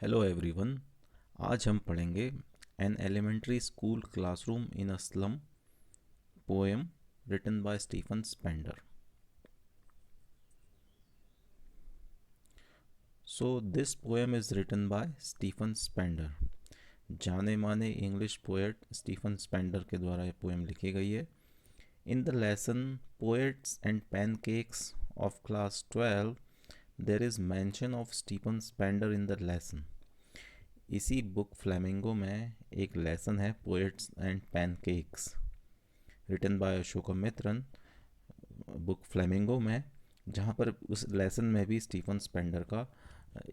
Hello everyone. आज हम पढ़ेंगे an elementary school classroom in a slum poem written by Stephen Spender. So this poem is written by Stephen Spender. जाने माने English poet Stephen Spender के द्वारा ये poem लिखी गई है। In the lesson poets and pancakes of class 12 there is mention of Stephen Spender in the lesson. इसी book Flamingo में एक लेसन है poets and pancakes written by Asokamitran book Flamingo में, जहाँ पर उस लेसन में भी स्टीफन स्पेंडर का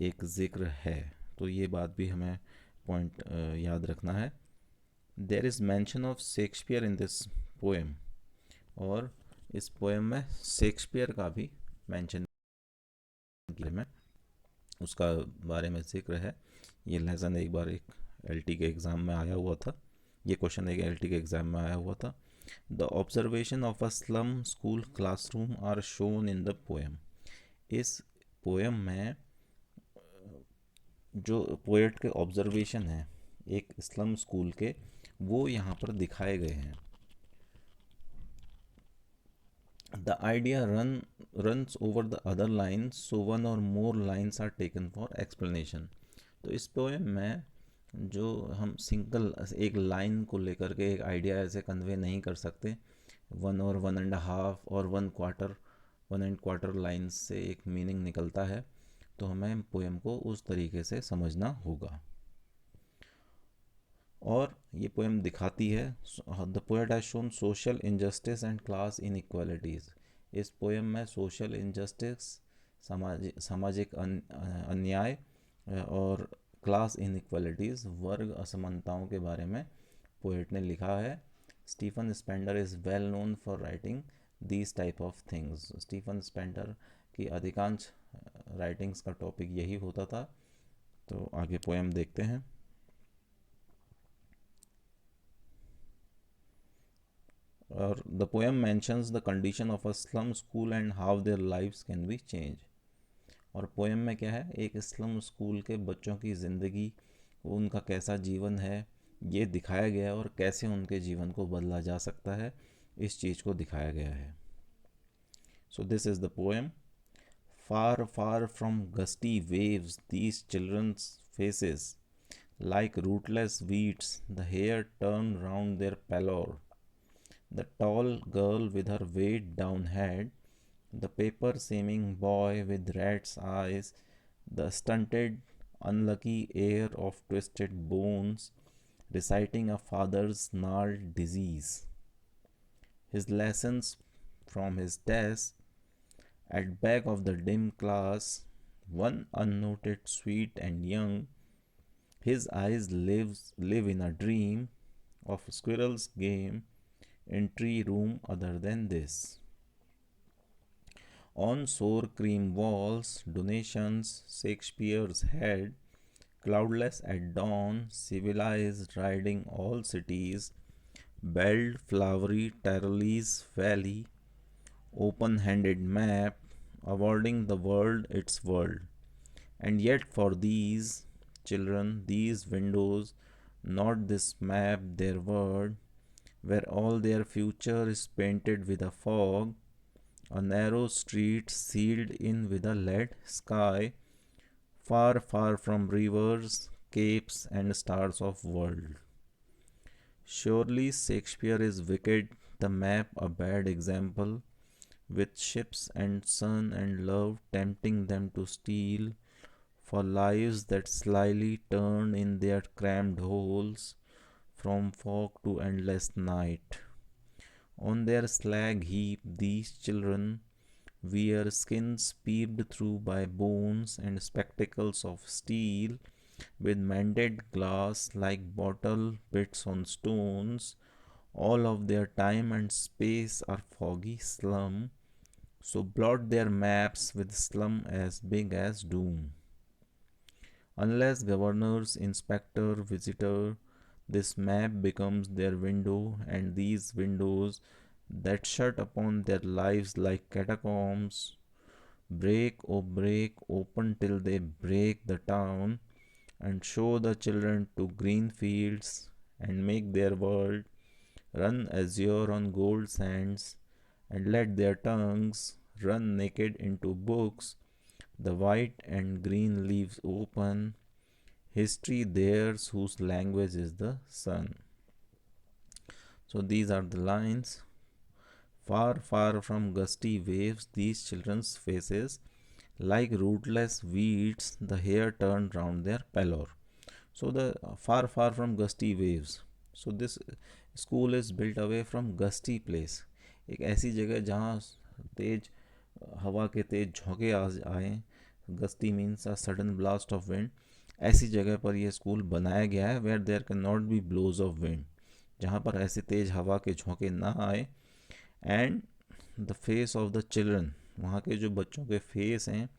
एक जिक्र है। तो ये बात भी हमें पॉइंट याद रखना है। There is mention of Shakespeare in this poem, और इस पोएम में शेक्सपियर का भी मैंशन में उसका बारे में जिक्र है। ये लेसन एक बार एक एलटी के एग्ज़ाम में आया हुआ था। ये क्वेश्चन एक एलटी के एग्ज़ाम में आया हुआ था। The observation of a slum school classroom are shown in the poem. इस पोएम में जो पोएट के ऑब्जर्वेशन हैं एक स्लम स्कूल के, वो यहाँ पर दिखाए गए हैं। The idea runs over the other lines, so one or more lines are taken for explanation। तो इस पोएम में जो हम सिंगल एक लाइन को लेकर के एक आइडिया ऐसे कन्वे नहीं कर सकते, वन और वन एंड हाफ और वन एंड क्वार्टर लाइन से एक मीनिंग निकलता है। तो हमें पोएम को उस तरीके से समझना होगा। और ये पोएम दिखाती है the poet has shown social injustice and class inequalities. इस पोएम में सोशल इनजस्टिस सामाजिक अन्याय और क्लास इनइक्वालिटीज़ वर्ग असमानताओं के बारे में पोएट ने लिखा है। Stephen Spender is well known for writing these type of things. Stephen Spender की अधिकांश राइटिंग्स का टॉपिक यही होता था। तो आगे पोएम देखते हैं। और the poem mentions the condition of a slum school and how their lives can be change. और पोएम में क्या है, एक स्लम स्कूल के बच्चों की ज़िंदगी, उनका कैसा जीवन है ये दिखाया गया है, और कैसे उनके जीवन को बदला जा सकता है इस चीज़ को दिखाया गया है। So this is the poem. Far far from gusty waves these children's faces like rootless weeds, the hair turned round their pallor. The tall girl with her weighed down head, the paper seeming boy with rat's eyes, the stunted, unlucky heir of twisted bones, reciting a father's gnarled disease. His lessons from his desk, at back of the dim class, one unnoted, sweet and young. His eyes live in a dream of squirrel's game in tree room other than this. On sour cream walls, donations, Shakespeare's head, cloudless at dawn, civilized riding all cities, belled flowery Tyrolese valley, open-handed map, awarding the world its world. And yet for these children, these windows, not this map, their word, where all their future is painted with a fog, a narrow street sealed in with a lead sky, far, far from rivers, capes, and stars of world. Surely Shakespeare is wicked, the map a bad example, with ships and sun and love tempting them to steal for lives that slyly turn in their crammed holes from fog to endless night. On their slag heap these children wear skins peeped through by bones and spectacles of steel, with mended glass like bottle bits on stones. All of their time and space are foggy slum, so blot their maps with slum as big as doom. Unless governors, inspector, visitor, this map becomes their window, and these windows that shut upon their lives like catacombs break, oh break, open till they break the town, and show the children to green fields and make their world run azure on gold sands and let their tongues run naked into books, the white and green leaves open, history theirs whose language is the sun. So these are the lines. Far, far from gusty waves, these children's faces, like rootless weeds, the hair turned round their pallor. So the far, far from gusty waves. So this school is built away from gusty place. एक ऐसी जगह जहाँ तेज हवा के तेज झोंके आए. Gusty means a sudden blast of wind. ऐसी जगह पर यह स्कूल बनाया गया है where there can not be blows of wind, जहाँ पर ऐसे तेज हवा के झोंके ना आए. And the face of the children, वहाँ के जो बच्चों के फेस हैं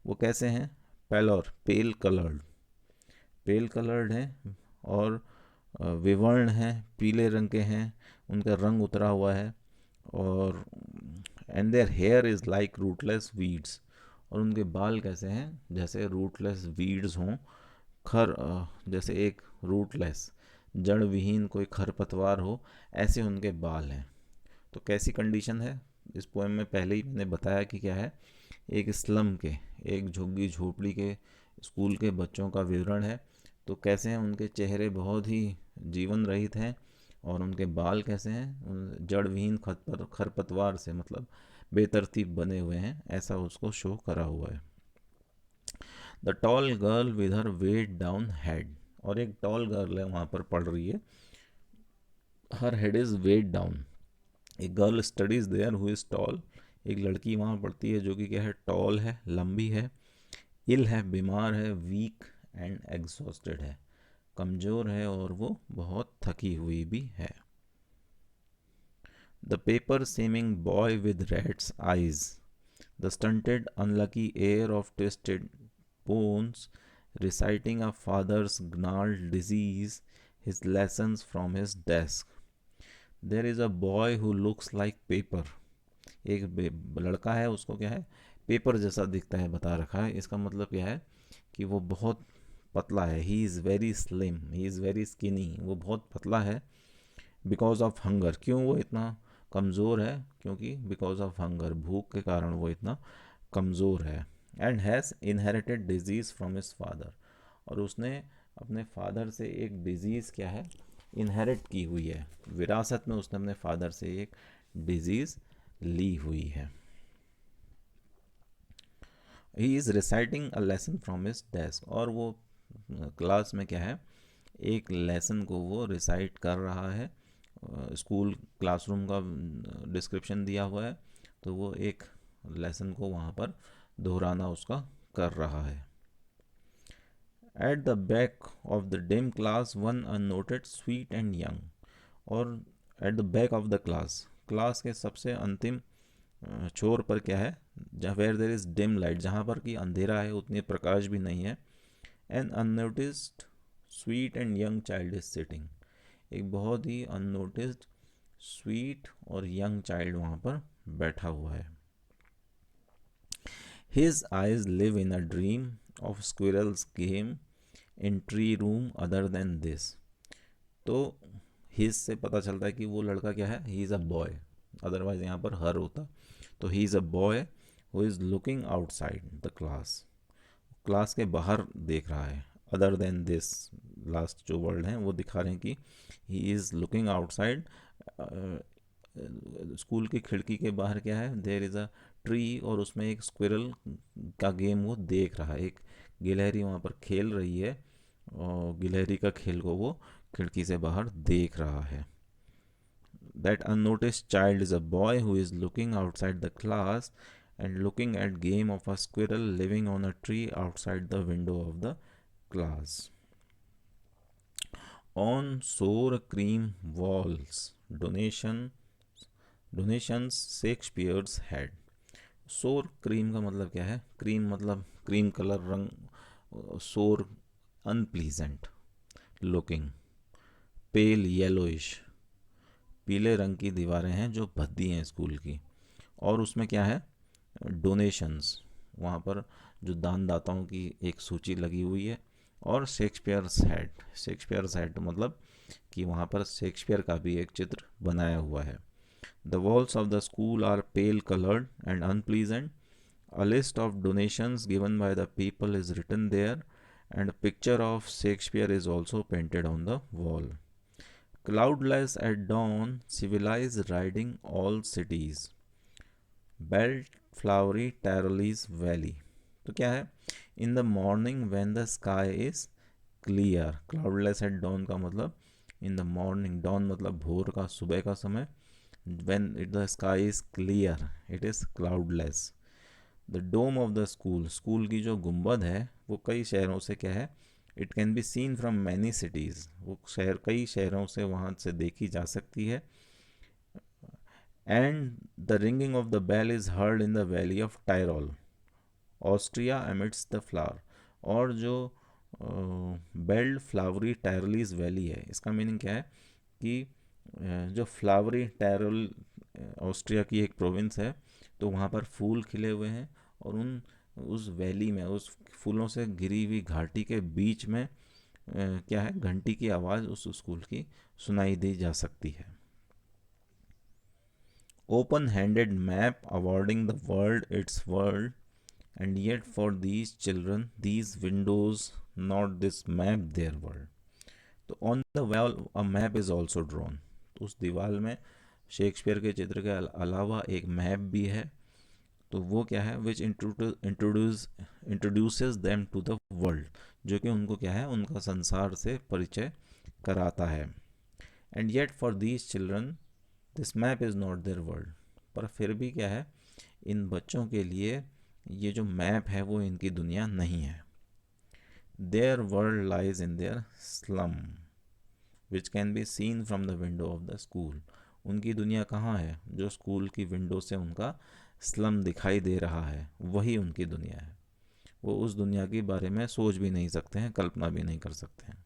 वो कैसे हैं? पेलर, पेल कलर्ड, पेल कलर्ड हैं और विवर्ण हैं, पीले रंग के हैं, उनका रंग उतरा हुआ है. और and their hair is like rootless weeds, और उनके बाल कैसे हैं? जैसे रूटलेस वीड्स हों, जैसे एक रूटलेस जड़ विहीन कोई खरपतवार हो, ऐसे उनके बाल हैं. तो कैसी कंडीशन है इस पोएम में? पहले ही मैंने बताया कि क्या है, एक स्लम के, एक झुग्गी झोपड़ी के स्कूल के बच्चों का विवरण है. तो कैसे हैं उनके चेहरे? बहुत ही जीवन रहित हैं. और उनके बाल कैसे हैं? उन जड़ विहीन खरपतवार से, मतलब बेतरतीब बने हुए हैं, ऐसा उसको शो करा हुआ है. The tall girl with her weighed down head, और एक टॉल गर्ल है वहाँ पर पढ़ रही है. Her head is weighed down. एक girl studies there who is tall, एक लड़की वहाँ पढ़ती है जो कि क्या है? टॉल है, लंबी है. इल है, बीमार है. वीक एंड एग्जॉस्टेड है, कमज़ोर है और वो बहुत थकी हुई भी है. The paper seeming boy with rats eyes, the stunted unlucky air of twisted bones, reciting a father's gnarled disease, his lessons from his desk. There is a boy who looks like paper. एक लड़का है, उसको क्या है? Paper जैसा दिखता है, बता रखा है. इसका मतलब क्या है? कि वो बहुत पतला है. He is very slim, he is very skinny, वो बहुत पतला है. बिकॉज ऑफ हंगर, क्यों वो इतना कमज़ोर है? क्योंकि बिकॉज ऑफ हंगर, भूख के कारण वो इतना कमज़ोर है. And has inherited disease from his father, और उसने अपने फादर से एक डिजीज़ क्या है? इनहेरिट की हुई है. विरासत में उसने अपने फादर से एक डिजीज़ ली हुई है. He is reciting a lesson from his desk, और वो क्लास में क्या है? एक लेसन को वो रिसाइट कर रहा है. स्कूल क्लासरूम का डिस्क्रिप्शन दिया हुआ है, तो वो एक लेसन को वहाँ पर दोहराना उसका कर रहा है. At the back of the dim class one unnoted sweet and young, और at the back of the class, class के सबसे अंतिम छोर पर क्या है? जहाँ where there is dim light, जहाँ पर कि अंधेरा है, उतनी प्रकाश भी नहीं है. An unnoticed sweet and young child is sitting, एक बहुत ही अननोटिस्ड स्वीट और यंग चाइल्ड वहाँ पर बैठा हुआ है. His eyes live in a dream of squirrel's game in tree room other than this. तो his से पता चलता है कि वो लड़का क्या है? He is a boy. Otherwise यहाँ पर हर होता. तो he is a boy who is looking outside the class. Class के बाहर देख रहा है. अदर देन दिस, लास्ट जो वर्ड हैं वो दिखा रहे हैं कि he is looking outside. School की खिड़की के बाहर क्या है? देयर इज़ अ ट्री, और उसमें एक स्क्विरल का गेम वो देख रहा है. एक गिलहरी वहाँ पर खेल रही है, और गिलहरी का खेल को वो खिड़की से बाहर देख रहा है. That unnoticed child is a boy who is looking outside the class and looking at game of a squirrel living on a tree outside the window of the class. On sour cream walls, donations Shakespeare's had. सोर cream का मतलब क्या है? Cream मतलब cream colour रंग. सोर unpleasant looking. पेल yellowish, पीले रंग की दीवारें हैं जो भद्दी हैं स्कूल की. और उसमें क्या है? डोनेशंस, वहाँ पर जो दानदाताओं की एक सूची लगी हुई है. और शेक्सपियर्स हेड मतलब कि वहाँ पर शेक्सपियर का भी एक चित्र बनाया हुआ है. The walls of the school are pale coloured and unpleasant. A list of donations given by the people is written there, and a picture of Shakespeare is also painted on the wall. Cloudless at dawn, civilized riding all cities. Belt flowery Tyrolese valley. तो क्या है? In the morning when the sky is clear. Cloudless at dawn का मतलब in the morning. Dawn मतलब भोर का, सुबह का समय. When the sky is clear, it is cloudless. The dome of the school, school की जो गुम्बद है वो कई शहरों से क्या है, it can be seen from many cities, वो शहर कई शहरों से वहाँ से देखी जा सकती है. And the ringing of the bell is heard in the valley of Tyrol, Austria emits the flower. और जो बेल्ड फ्लावरी टायरोलीज वैली है, इसका मीनिंग क्या है कि जो फ्लावरी टायरोल ऑस्ट्रिया की एक प्रोविंस है, तो वहाँ पर फूल खिले हुए हैं और उस वैली में, उस फूलों से घिरी हुई घाटी के बीच में क्या है, घंटी की आवाज़ उस स्कूल की सुनाई दी जा सकती है. Open handed map awarding the world its world, and yet for these children these windows not this map their world. तो on the wall a map is also drawn. उस दीवार में शेक्सपियर के चित्र के अलावा एक मैप भी है. तो वो क्या है, which introduces them to the world, जो कि उनको क्या है, उनका संसार से परिचय कराता है. And yet for these children this map is not there world. पर फिर भी क्या है, इन बच्चों के लिए ये जो मैप है वो इनकी दुनिया नहीं है. There world lies in their slum which can be seen from the window of the school. उनकी दुनिया कहाँ है? जो स्कूल की विंडो से उनका स्लम दिखाई दे रहा है, वही उनकी दुनिया है. वो उस दुनिया के बारे में सोच भी नहीं सकते हैं, कल्पना भी नहीं कर सकते हैं.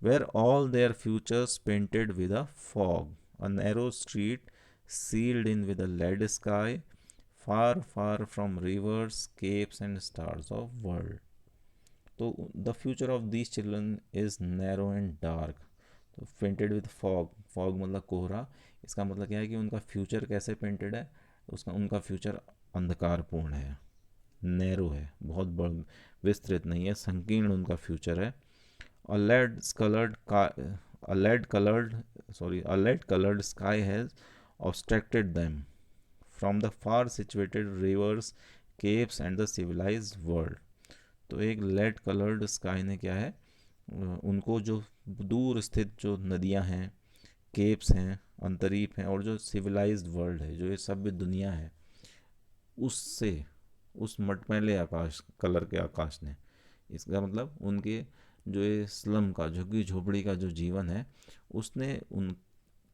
Where all their futures painted with a fog, a narrow street sealed in with a lead sky, far far from rivers capes and stars of world. तो the future of these children is narrow and dark. तो painted with fog, fog मतलब कोहरा. इसका मतलब क्या है कि उनका फ्यूचर कैसे पेंटेड है, उसका उनका फ्यूचर अंधकारपूर्ण है, नैरो है, बहुत बड़ विस्तृत नहीं है, संकीर्ण उनका फ्यूचर है. A lead colored a lead colored a lead colored sky has obstructed them from the far situated rivers, capes and the civilized world. तो एक लेड कलर्ड स्काई ने क्या है, उनको जो दूर स्थित जो नदियां हैं, केप्स हैं, अंतरीप हैं, और जो सिविलाइज्ड वर्ल्ड है, जो ये सभ्य दुनिया है, उससे, उस मटमैले आकाश, कलर के आकाश ने, इसका मतलब उनके जो ये स्लम का, झुग्गी झोपड़ी का जो जीवन है, उसने उन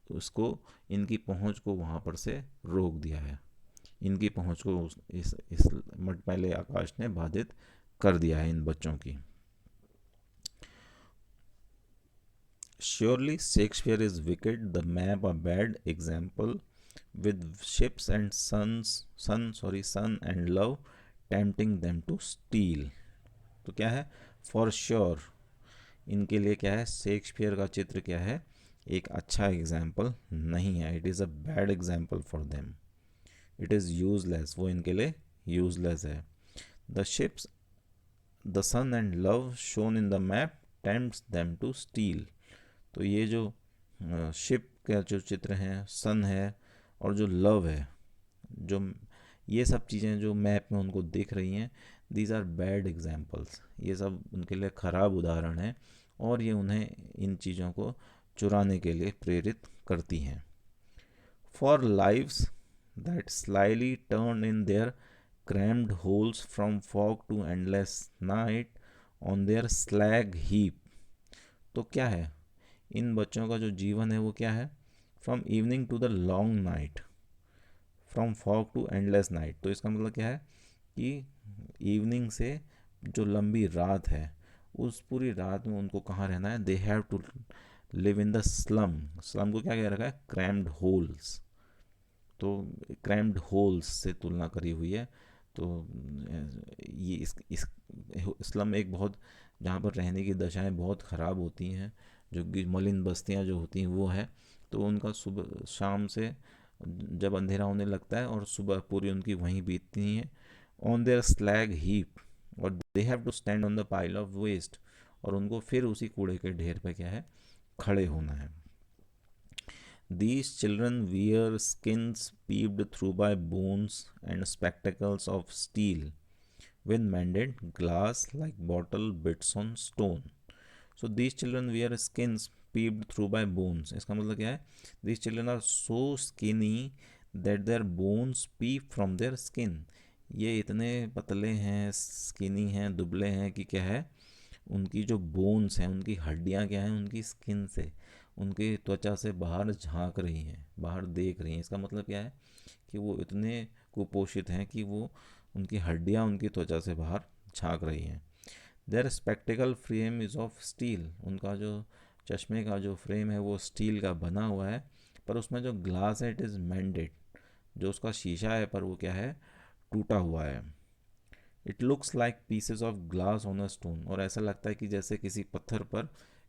उसको, इनकी पहुंच को वहाँ पर से रोक दिया है. इनकी पहुंच को इस मटमैले आकाश ने बाधित कर दिया है इन बच्चों की. Surely Shakespeare is wicked, the map a bad example, with ships and sun and love tempting them to steal. तो क्या है, फॉर श्योर इनके लिए क्या है, शेक्सपियर का चित्र क्या है, एक अच्छा एग्जाम्पल नहीं है. It is a bad example for them. It is useless, वो इनके लिए यूजलेस है. The ships, the sun and love shown in the map tempts them to steal. तो ये जो शिप का जो चित्र है, सन है, और जो लव है, जो ये सब चीज़ें जो मैप में उनको दिख रही हैं, दीज आर बैड एग्जाम्पल्स. ये सब उनके लिए ख़राब उदाहरण हैं, और ये उन्हें इन चीज़ों को चुराने के लिए प्रेरित करती हैं. For lives that slightly turn in their crammed holes from fog to endless night on their slag heap. तो क्या है, इन बच्चों का जो जीवन है वो क्या है, from evening to the long night, from fog to endless night. तो इसका मतलब क्या है कि इवनिंग से जो लंबी रात है, उस पूरी रात में उनको कहाँ रहना है, they have to live in the slum. Slum को क्या कह रखा है, क्रैम्ड होल्स. तो क्रैम्ड होल्स से तुलना करी हुई है. तो ये इस स्लम एक बहुत जहाँ पर रहने की दशाएं बहुत ख़राब होती हैं, जो कि मलिन बस्तियाँ जो होती हैं वो है। तो उनका सुबह शाम से जब अंधेरा होने लगता है और सुबह पूरी उनकी वहीं बीतती है ऑन देयर स्लैग हीप, और they have to stand on the pile of waste, और उनको फिर उसी कूड़े के ढेर पे क्या है, खड़े होना है। These children wear skins peeped through by bones and spectacles of steel, with mended glass like bottle bits on stone. So these children wear skins peeped through by bones. इसका मतलब क्या है? These children are so skinny that their bones peep from their skin. ये इतने पतले हैं, skinny हैं, दुबले हैं कि क्या है, उनकी जो बोन्स हैं, उनकी हड्डियां क्या हैं, उनकी स्किन से, उनकी त्वचा से बाहर झांक रही हैं, बाहर देख रही हैं। इसका मतलब क्या है कि वो इतने कुपोषित हैं कि वो, उनकी हड्डियां उनकी त्वचा से बाहर झांक रही हैं। Their spectacle frame is of steel, उनका जो चश्मे का जो फ्रेम है वो स्टील का बना हुआ है, पर उसमें जो ग्लास है इट इज़ मैंडेड, जो उसका शीशा है पर वो क्या है, टूटा हुआ है। It looks like pieces of glass on a stone, और ऐसा लगता है कि जैसे किसी पत्थर पर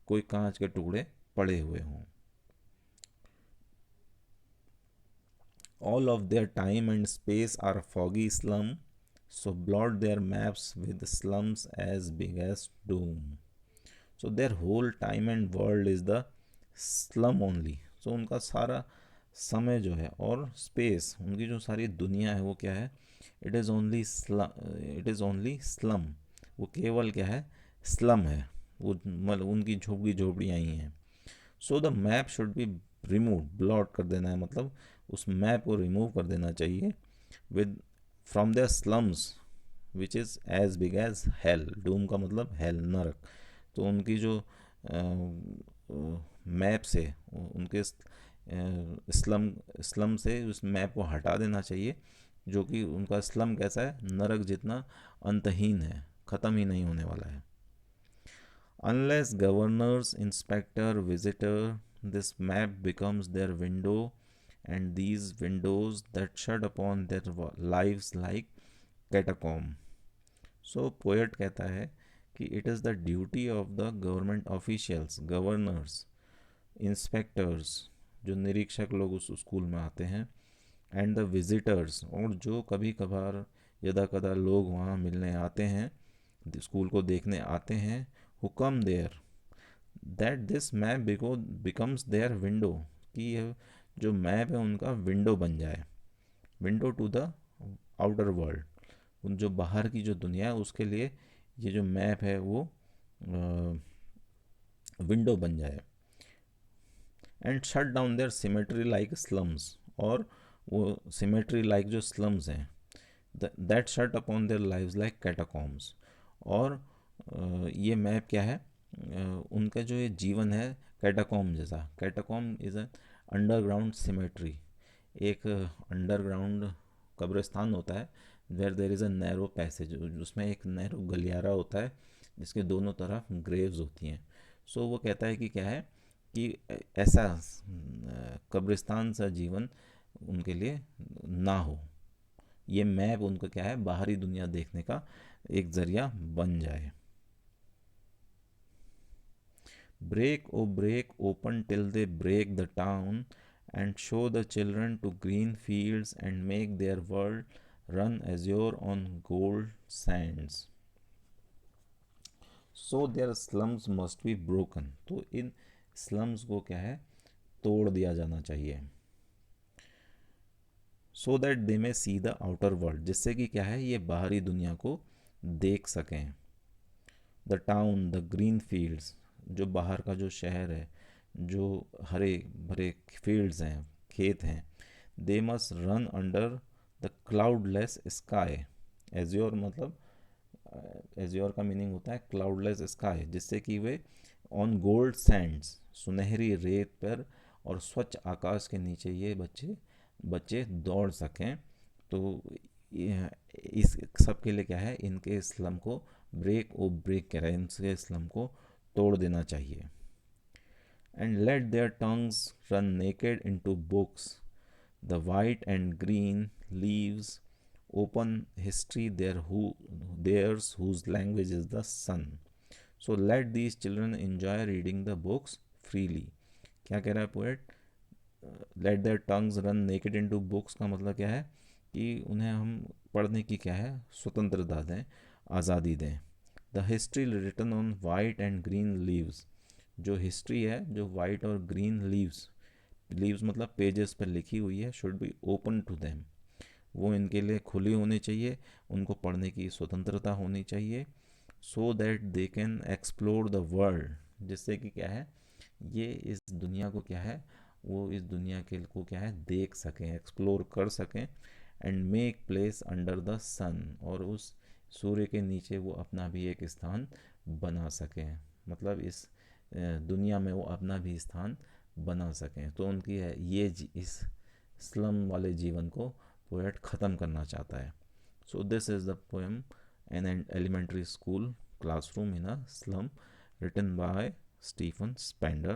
कोई कांच के टुकड़े पड़े हुए हों। All of their time and space are foggy slum, so blot their maps with slums as big as doom. So their whole time and world is the slum only. So उनका सारा समय जो है और स्पेस, उनकी जो सारी दुनिया है वो क्या है, it is only slum, it is only slum, वो केवल क्या है, स्लम है। वो मतलब उनकी झोपड़ी झोपड़ियाँ ही हैं। So the map should be remove, blot कर देना है, मतलब उस मैप को रिमूव कर देना चाहिए, with from the slums which is as big as hell. Doom का मतलब हेल, नरक। तो उनकी जो मैप से, उनके स्लम, स्लम से उस मैप को हटा देना चाहिए, जो कि उनका स्लम कैसा है, नरक जितना अंतहीन है, ख़त्म ही नहीं होने वाला है। Unless governors, inspector, visitor, this map becomes their window, and these windows that shut upon their lives like catacomb. So poet कहता है कि it is the duty of the government officials, governors, inspectors, जो निरीक्षक लोग उस school में आते हैं, एंड द विजिटर्स, और जो कभी कभार यदा कदा लोग वहाँ मिलने आते हैं, स्कूल को देखने आते हैं, who come there, that this map becomes their window, कि यह जो मैप है उनका विंडो बन जाए, window to the outer world, उन जो बाहर की जो दुनिया है उसके लिए ये जो मैप है वो विंडो बन जाए। And shut down their cemetery like slums, और वो सिमेट्री लाइक जो स्लम्स हैं, that shut upon their lives like catacombs, और ये मैप क्या है, उनका जो ये जीवन है कैटाकॉम जैसा। Catacomb is a underground cemetery, एक अंडरग्राउंड कब्रिस्तान होता है, where there is a narrow passage, उसमें एक नैरो गलियारा होता है जिसके दोनों तरफ ग्रेव्स होती हैं। सो वो कहता है कि क्या है कि ऐसा कब्रिस्तान सा जीवन उनके लिए ना हो, ये मैप उनका क्या है, बाहरी दुनिया देखने का एक ज़रिया बन जाए। Break, oh break, open till they break the town, and show the children to green fields and make their world run azure on gold sands. So their slums must be broken. तो इन slums को क्या है, तोड़ दिया जाना चाहिए। So that they may see the outer world, जिससे कि क्या है, ये बाहरी दुनिया को देख सकें। The town, the green fields, जो बाहर का जो शहर है, जो हरे भरे फील्ड्स हैं, खेत हैं, they must run under the cloudless sky. Azure मतलब, एज्योर का मीनिंग होता है क्लाउडलेस स्काई, जिससे कि वे ऑन गोल्ड सैंड्स, सुनहरी रेत पर और स्वच्छ आकाश के नीचे ये बच्चे बच्चे दौड़ सकें। तो इस सब के लिए क्या है, इनके स्लम को ब्रेक ओ ब्रेक कह रहा है, इनके स्लम को तोड़ देना चाहिए। And let their tongues run naked into books, the white and green leaves open history their who theirs whose language is the sun. So let these children enjoy reading the books freely. क्या कह रहा है poet? Let their tongues run naked into books का मतलब क्या है कि उन्हें हम पढ़ने की क्या है स्वतंत्रता दें, आज़ादी दें। The history written on white and green leaves, जो हिस्ट्री है जो वाइट और ग्रीन लीव्स, लीव्स मतलब पेजेस पर लिखी हुई है, should be open to them, वो इनके लिए खुली होनी चाहिए, उनको पढ़ने की स्वतंत्रता होनी चाहिए। So that they can explore the world, जिससे कि क्या है ये इस दुनिया को क्या है वो इस दुनिया के को क्या है देख सकें, एक्सप्लोर कर सकें। And make place under the sun, और उस सूर्य के नीचे वो अपना भी एक स्थान बना सकें, मतलब इस दुनिया में वो अपना भी स्थान बना सकें। तो उनकी है ये इस स्लम वाले जीवन को पोएट ख़त्म करना चाहता है। So this is the poem an elementary school classroom in a slum, written by Stephen Spender.